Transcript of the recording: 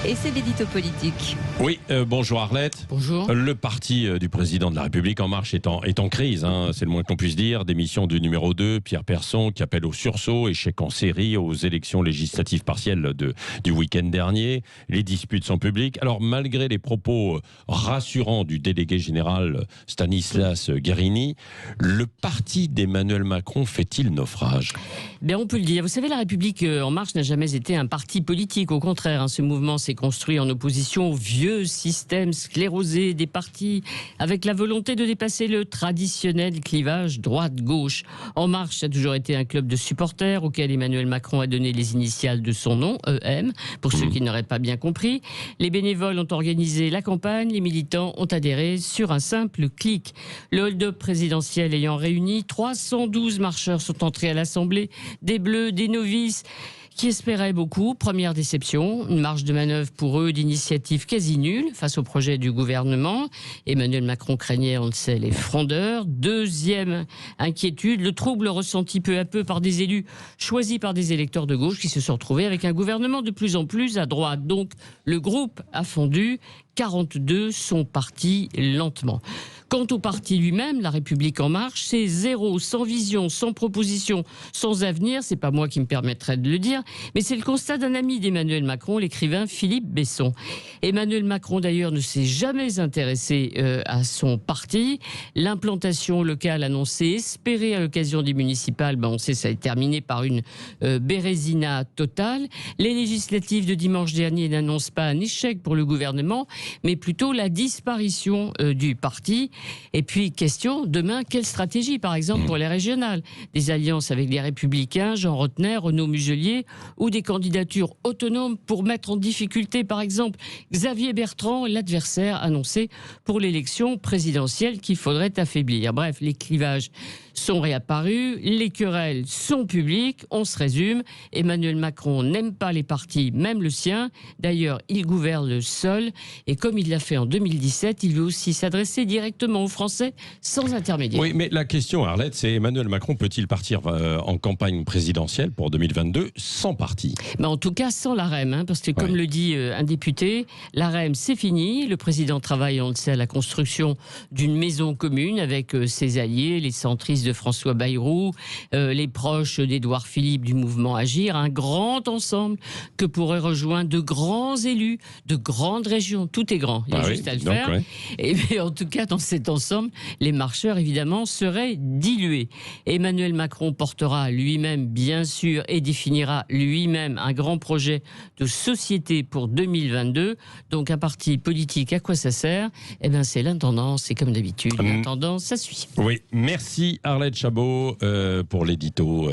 Et c'est l'édito politique. Oui, bonjour Arlette. Bonjour. Le parti du président de la République En Marche est en crise, c'est le moins qu'on puisse dire. Démission du numéro 2, Pierre Persson, qui appelle au sursaut, échec en série aux élections législatives partielles du week-end dernier. Les disputes sont publiques. Alors, malgré les propos rassurants du délégué général Stanislas Guerini, le parti d'Emmanuel Macron fait-il naufrage ? Bien, on peut le dire. Vous savez, la République En Marche n'a jamais été un parti politique. Au contraire, ce mouvement s'est construit en opposition au vieux système sclérosé des partis, avec la volonté de dépasser le traditionnel clivage droite-gauche. En Marche a toujours été un club de supporters auquel Emmanuel Macron a donné les initiales de son nom, EM, pour ceux qui n'auraient pas bien compris. Les bénévoles ont organisé la campagne, les militants ont adhéré sur un simple clic. Le hold-up présidentiel ayant réuni 312 marcheurs sont entrés à l'Assemblée, des bleus, des novices, qui espéraient beaucoup. Première déception, une marge de manœuvre pour eux d'initiative quasi nulle face au projet du gouvernement. Emmanuel Macron craignait, on le sait, les frondeurs. Deuxième inquiétude, le trouble ressenti peu à peu par des élus choisis par des électeurs de gauche qui se sont retrouvés avec un gouvernement de plus en plus à droite. Donc le groupe a fondu, 42 sont partis lentement. Quant au parti lui-même, La République En Marche, c'est zéro, sans vision, sans proposition, sans avenir. C'est pas moi qui me permettrai de le dire, mais c'est le constat d'un ami d'Emmanuel Macron, l'écrivain Philippe Besson. Emmanuel Macron, d'ailleurs, ne s'est jamais intéressé à son parti. L'implantation locale annoncée, espérée à l'occasion des municipales, on sait ça est terminé par une bérésina totale. Les législatives de dimanche dernier n'annoncent pas un échec pour le gouvernement, mais plutôt la disparition du parti. Et puis, question, demain, quelle stratégie, par exemple, pour les régionales ? Des alliances avec les Républicains, Jean Rottner, Renaud Muselier, ou des candidatures autonomes pour mettre en difficulté, par exemple, Xavier Bertrand, l'adversaire annoncé pour l'élection présidentielle qu'il faudrait affaiblir. Bref, les clivages sont réapparus, les querelles sont publiques. On se résume, Emmanuel Macron n'aime pas les partis, même le sien. D'ailleurs, il gouverne seul. Et comme il l'a fait en 2017, il veut aussi s'adresser directement aux Français sans intermédiaire. Oui, mais la question, Arlette, c'est Emmanuel Macron peut-il partir en campagne présidentielle pour 2022 sans parti ? En tout cas, sans l'AREM, parce que comme le dit un député, l'AREM, c'est fini. Le président travaille, on le sait, à la construction d'une maison commune avec ses alliés, les centristes de François Bayrou, les proches d'Édouard Philippe du mouvement Agir, un grand ensemble que pourraient rejoindre de grands élus, de grandes régions. Tout est grand, il y a juste à le faire. Ouais. Et en tout cas, dans cet ensemble, les marcheurs, évidemment, seraient dilués. Emmanuel Macron portera lui-même, bien sûr, et définira lui-même un grand projet de société pour 2022. Donc, un parti politique, à quoi ça sert ? C'est l'intendance, et comme d'habitude, l'intendance, ça suit. Oui, merci Arlette Chabot pour l'édito.